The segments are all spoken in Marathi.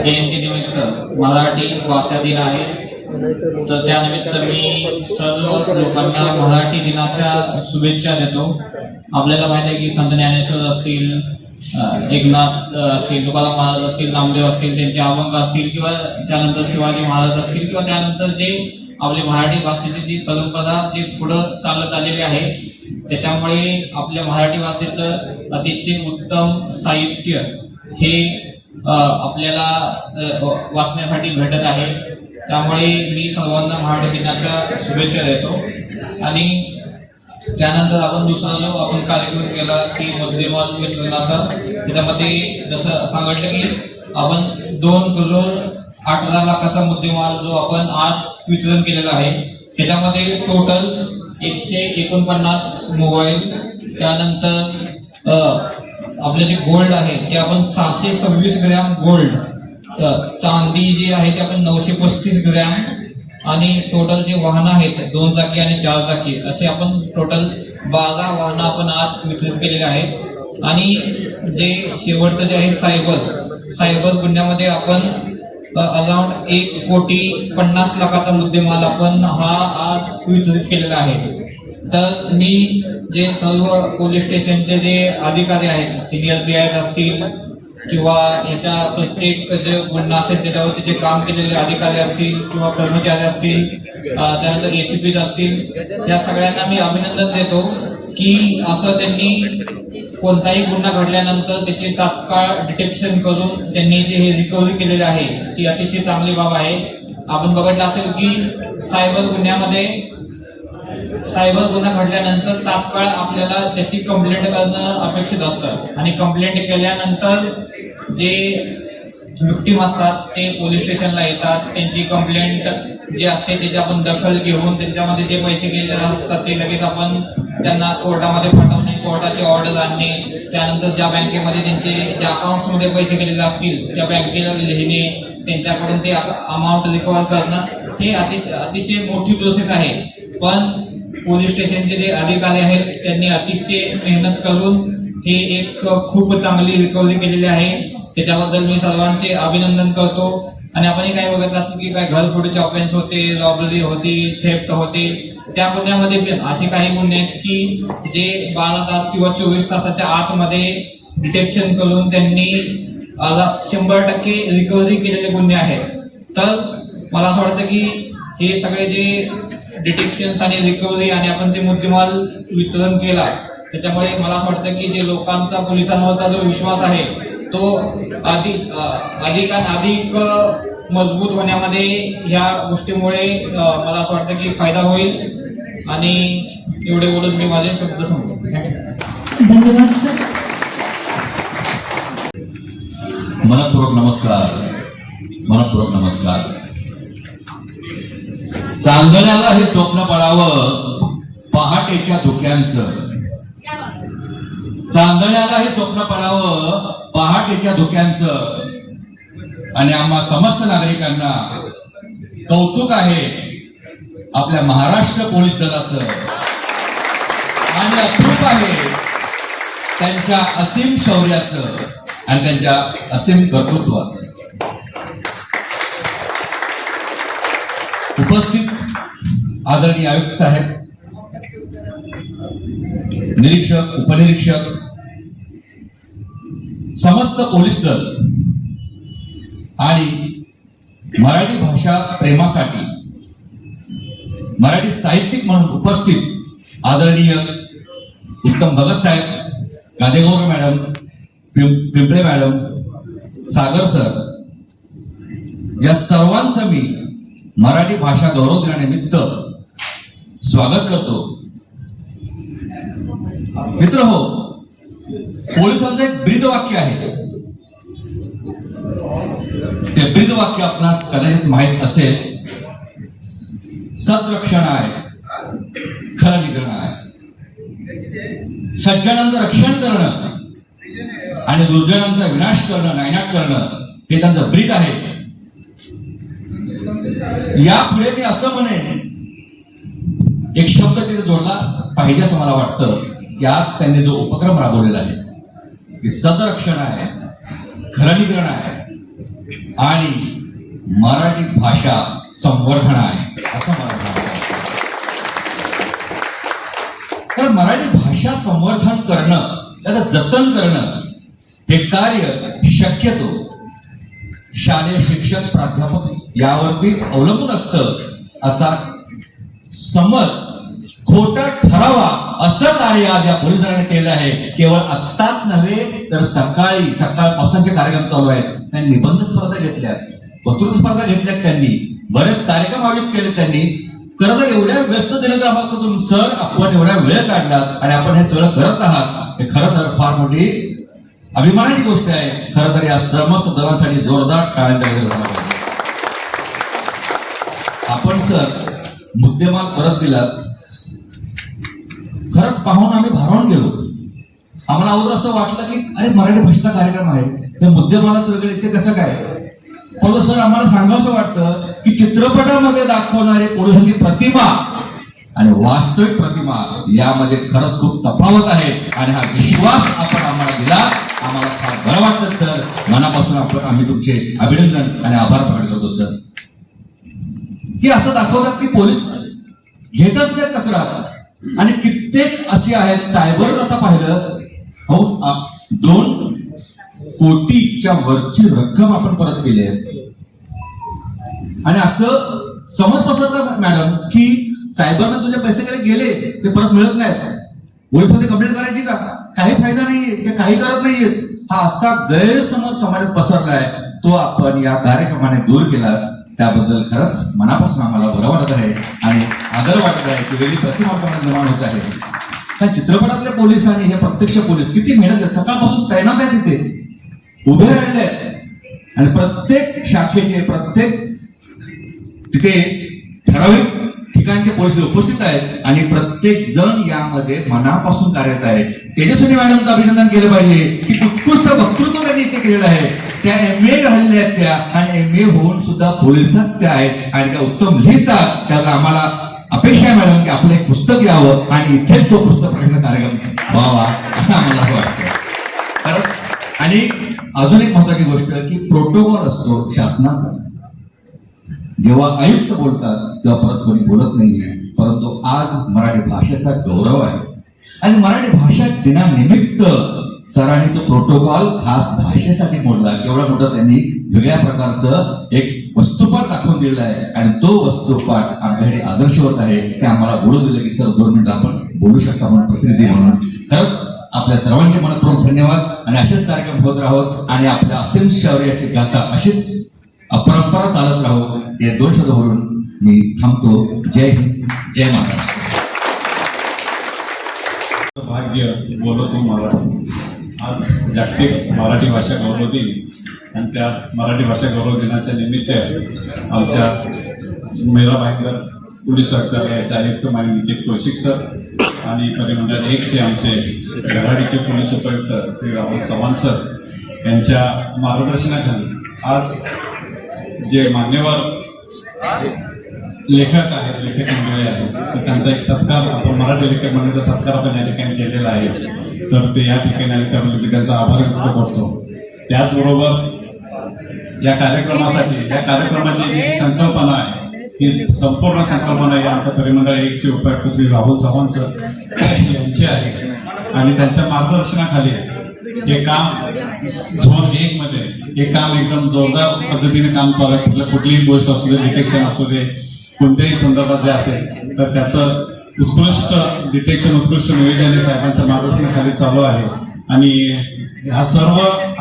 जयंतीनिमित्त मराठी भाषा दिन आहे। तर त्यानिमित्त मी सर्व लोकांना मराठी दिनाच्या शुभेच्छा देतो। आपल्याला माहिती आहे की संत ज्ञानेश्वर असतील, एकनाथ असतील, तुकाराम महाराज असतील, नामदेव असतील, त्यांचे अभंग असतील किंवा त्यानंतर शिवाजी महाराज असतील किंवा त्यानंतर जे आपली मराठी भाषेची जी परंपरा जी पुढं चालत आलेली आहे, त्याच्यामुळे आपल्या मराठी भाषेचं अतिशय उत्तम साहित्य हे आपल्याला वाचण्यासाठी भेटत आहे। त्यामुळे मी सर्वांना मराठी दिनाच्या शुभेच्छा देतो। आणि त्यानंतर आपण दुसरा जो आपण कार्यक्रम केला की मुद्देमाल वितरणाचा, त्याच्यामध्ये जसं सांगितलं की आपण 2,18,00,000चा मुद्देमाल जो आपण आज वितरण केलेला आहे, त्याच्यामध्ये टोटल 149 मोबाईल, त्यानंतर आपले जे गोल्ड आहे ते आपण 626 ग्रॅम गोल्ड, चांदी जी आहे ते आपण 935 ग्रॅम, आणि टोटल जे वाहनं आहेत 2 चाकी आणि 4 चाकी असे आपण टोटल 12 वाहनं आपण आज वितरित केलेले आहेत। आणि जे शेवटचं जे आहे सायबर गुन्ह्यामध्ये आपण अराउंड 1,50,00,000चा मुद्देमाल आपण हा आज वितरित केलेला आहे। तर मी जे सर्व पोलीस स्टेशनचे जे अधिकारी आहेत, सिनियर PI असतील किंवा याच्या प्रत्येक जे गुन्हा असेल त्याच्यावरती जे काम केलेले अधिकारी असतील किंवा कर्मचारी असतील, त्यानंतर ACPs असतील, या सगळ्यांना मी अभिनंदन देतो की असं त्यांनी कोणताही गुन्हा घडल्यानंतर त्याचे तात्काळ डिटेक्शन करून त्यांनी जे हे रिकव्हरी केलेले आहे ती अतिशय चांगली बाब आहे। आपण बघितलं असेल की सायबर गुन्हा घडल्यानंतर तात्काळ आपल्याला त्याची कंप्लेंट करणं अपेक्षित असतं, आणि कंप्लेंट केल्यानंतर जे विक्टीम असतात ते पोलीस स्टेशनला येतात, त्यांची कंप्लेंट जे असते त्याची आपण दखल घेऊन त्यांच्यामध्ये जे पैसे गेलेले असतात ते लगेच आपण त्यांना कोर्टामध्ये पाठवणे, कोर्टाचे ऑर्डर आणणे, त्यानंतर ज्या बँकेमध्ये त्यांचे ज्या अकाउंट्समध्ये पैसे गेलेले असतील त्या बँकेला लिहिणे, त्यांच्याकडून ते अमाऊंट रिकव्हर करणं, हे अतिशय मोठी प्रोसेस आहे। पण पोलीस स्टेशनचे जे अधिकारी आहेत त्यांनी अतिशय मेहनत करून हे एक खूप चांगली रिकव्हरी केलेली आहे, त्याच्याबद्दल मी सर्वांचे अभिनंदन करतो। आणि आपण काय बघत असतो की काय घरफोडीचे ऑफेन्स होते, रॉबरी होती, थेफ्ट होते, त्या गुन्ह्यामध्ये पण असे काही गुन्हे आहेत की जे 12 तास किंवा 24 तासाच्या आतमध्ये डिटेक्शन करून त्यांनी 100% रिकव्हरी केलेले गुन्हे आहेत। तर मला असं वाटतं की हे सगळे जे डिटेक्शन आणि रिकव्हरी आणि आपण जे मुद्देमाल वितरण केला, त्याच्यामुळे मला असं वाटतं की जे लोकांचा पोलिसांवरचा जो विश्वास आहे तो अधिक मजबूत होण्यामध्ये ह्या गोष्टीमुळे मला असं वाटतं की फायदा होईल। आणि एवढे बोलून मी माझे शब्द संपवतो। धन्यवाद सर। मनपूर्वक नमस्कार। चांदण्याला हे स्वप्न पडावं पहाटेच्या धुक्यांचं, चांदण्याला हे स्वप्न पडावं पहाटेच्या धुक्यांचं, आणि आम्हा समस्त नागरिकांना कौतुक आहे आपल्या महाराष्ट्र पोलीस दलाचं, आणि अप्रूप आहे त्यांच्या असीम शौर्याचं आणि त्यांच्या असीम कर्तृत्वाचं। उपस्थित आदरणीय आयुक्त साहेब, निरीक्षक, उपनिरीक्षक, समस्त पोलीस दल आणि मराठी भाषा प्रेमासाठी मराठी साहित्यिक म्हणून उपस्थित आदरणीय उत्तम भगत साहेब, गादेगौर मॅडम, पिंपळे मॅडम, सागर सर, या सर्वांचं मी मराठी भाषा गौरव दिनानिमित्त स्वागत करतो। मित्र हो, पोलिसांचं एक ब्रीदवाक्य आहे, ते ब्रीदवाक्य आपणास कदाचित माहित असेल, सद्रक्षणाय खरनिग्रहणाय। सज्जनांचं रक्षण करणं आणि दुर्जनांचा विनाश करणं, नायनाट करणं, हे त्यांचं ब्रीद आहे। यापुढे मी असं म्हणेन, एक शब्द तिथे जोडला पाहिजे असं मला वाटतं की आज त्यांनी जो उपक्रम राबवलेला आहे की सदरक्षण आहे, खरनिग्रहण आहे, आणि मराठी भाषा संवर्धन आहे असं मला म्हणायचं आहे. तर मराठी भाषा संवर्धन करणं, त्याचं जतन करणं हे कार्य शक्यतो शालेय शिक्षक प्राध्यापक यावरती अवलंबून असतं असा समज खोटा ठरावा असं कार्य आज या पोलीस दलाने केलं आहे. केवळ आत्ताच नव्हे तर सकाळपासूनचे कार्यक्रम चालू आहेत. त्यांनी निबंध स्पर्धा घेतल्या, वक्तृत्व स्पर्धा घेतल्यात, त्यांनी बरेच कार्यक्रम आयोजित केले. त्यांनी खरं तर एवढ्या व्यस्त दिलं तर आम्हाला सर आपण एवढा वेळ काढलात आणि आपण हे सगळं करत आहात, हे खरं तर फार मोठी अभिमानाची गोष्ट आहे. खरं तर या समस्त दलांसाठी जोरदार टाळ्या झाला पाहिजे. आपण सर मुद्देमाल परत दिलात, खरंच पाहून आम्ही भारावून गेलो. आम्हाला अगोदर असं वाटलं की अरे मराठी भाषेचा कार्यक्रम आहे, त्या मुद्देमालाचं वगैरे ते कसं काय. पण सर आम्हाला सांगावंसं वाटतं की चित्रपटामध्ये दाखवणारे पोलिसांची प्रतिमा आणि वास्तविक प्रतिमा यामध्ये खरंच खूप तफावत आहे. आणि हा विश्वास आपण आम्हाला दिला, आम्हाला फार बरं वाटतं सर. मनापासून आम्ही तुमचे अभिनंदन आणि आभार प्रकट करतो सर. की असं दाखवतात की पोलीस घेतच नाही तक्रार, आणि कित्येक अशी आहेत. सायबर आता पाहिलं 2 कोटीच्या वरची रक्कम आपण परत केली आहे. आणि असं समज पसरतं मॅडम की सायबरनं तुझे पैसे काही गेले ते परत मिळत नाहीत, पोलिसमध्ये कंप्लेंट करायची का, काही फायदा नाहीये, ते काही करत नाहीये. हा असा गैरसमज समाजात पसरलाय, तो आपण या कार्यक्रमाने दूर केला. त्याबद्दल खरंच मनापासून आम्हाला बरं वाटत आहे आणि आदर वाटत आहे की वेगळी प्रतिमा निर्माण होत आहे. त्या चित्रपटातले पोलीस आणि हे प्रत्यक्ष पोलीस किती मेहनत आहेत, सकाळपासून तैनात आहे तिथे उभे राहिले आहेत. आणि प्रत्येक शाखेचे प्रत्येक तिथे ठराविक ठिकाणचे पोलीस उपस्थित आहेत आणि प्रत्येक जण यामध्ये मनापासून कार्यरत आहे. तेजस्विनी मॅडमचं अभिनंदन केलं पाहिजे की उत्कृष्ट वक्तृत्व त्यांनी इथे केलेलं आहे. त्या MA झालेल्या आहेत त्या, आणि MA होऊन सुद्धा पोलिसात त्या आहेत आणि त्या उत्तम लिहितात. त्याला आम्हाला अपेक्षा आहे मॅडम की आपलं एक पुस्तक यावं आणि इथेच तो पुस्तक प्रकटन कार्यक्रम व्हावा असं आम्हाला असं वाटतं. आणि अजून एक महत्वाची गोष्ट की प्रोटोकॉल असतो शासनाचा. जेव्हा आयुक्त बोलतात तेव्हा परत कोणी बोलत नाहीये, परंतु आज मराठी भाषेचा गौरव आहे आणि मराठी भाषा दिनानिमित्त सरांनी तो प्रोटोकॉल खास भाषेसाठी मोडला. एवढा मोठा त्यांनी वेगळ्या प्रकारचं एक वस्तुपाठ दाखवून दिलेला आहे आणि तो वस्तुपाठ आमच्याकडे आदर्शवत आहे. ते आम्हाला बोलू दिलं की सर 2 मिनिटं आपण बोलू शकता म्हणून प्रतिनिधी म्हणून. खरंच आपल्या सर्वांचे मनपूर्वक धन्यवाद आणि असेच कार्यक्रम होत राहोत आणि आपल्या असीम शौर्याची गाथा अशीच परंपरा चालत राहू. हे 2 शब्द बोलून मी थांबतो. जय हिंद, जय महाराष्ट्र. भाग्य बोलतो मराठी. आज जागतिक मराठी भाषा गौरव दिन आणि त्या मराठी भाषा गौरव दिनाच्या निमित्त आमच्या मेरा भाईंदर पोलीस कार्यालयाचे आयुक्त माननीय निकेत कौशिक सर आणि परिमंडळ 1चे आमचे घराडीचे पोलीस उपायुक्त श्री राहुल चव्हाण सर यांच्या मार्गदर्शनाखाली आज जे मान्यवर लेखक आहेत, लेखक मंडळी आहेत, तर त्यांचा एक सत्कार आपण मराठी लेखक मंडळीचा सत्कार आपण या ठिकाणी केलेला आहे. तर ते या ठिकाणी आले त्याबद्दल त्यांचा आभार व्यक्त करतो. त्याचबरोबर या कार्यक्रमासाठी या कार्यक्रमाची जी संकल्पना आहे ती संपूर्ण संकल्पना या आमच्या परिमंडळ 1चे उपायुक्त श्री राहुल चव्हाण सर यांची आहे आणि त्यांच्या मार्गदर्शनाखाली हे काम झोन 1 मध्ये हे काम एकदम जोरदार पद्धतीने काम चालू आहे. कुठलीही गोष्ट असू दे, डिटेक्शन असू दे, कोणत्याही संदर्भात जे असेल तर त्याचं उत्कृष्ट डिटेक्शन, उत्कृष्ट नियोजन साहेबांच्या मार्गदर्शनाखाली चालू आहे. आणि हा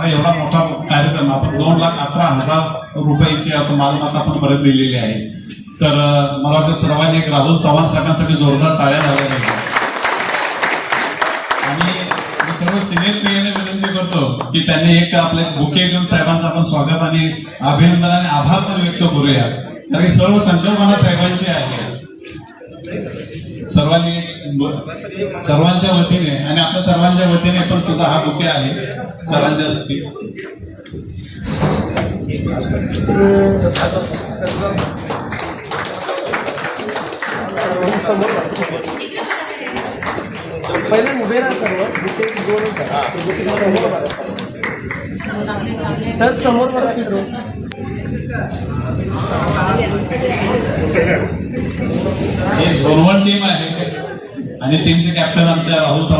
एवढा मोठा कार्यक्रम आपण 2,11,000 रुपयाची आता मालमत्ता आपण परत दिलेली आहे. तर मला वाटतं सर्वांनी एक राहुल चव्हाण साहेबांसाठी जोरदार टाळ्या झाल्या पाहिजे. आणि मी सर्व सिनियर पीएने विनंती करतो की त्यांनी एक आपले बुके घेऊन साहेबांचं आपण स्वागत आणि अभिनंदन आणि आभार पण व्यक्त करूया. कारण ही सर्व संकल्पना साहेबांची आहे. सर्वांच्या वतीने आणि आपल्या सर्वांच्या वतीने पण सुद्धा हा बुके आहे सरांच्यासाठी. पहिले उभे राहा सर्व बुके सर समोर ही झोन 1 टीम आहे आणि टीमचे कॅप्टन आमच्या राहुल चव्हाण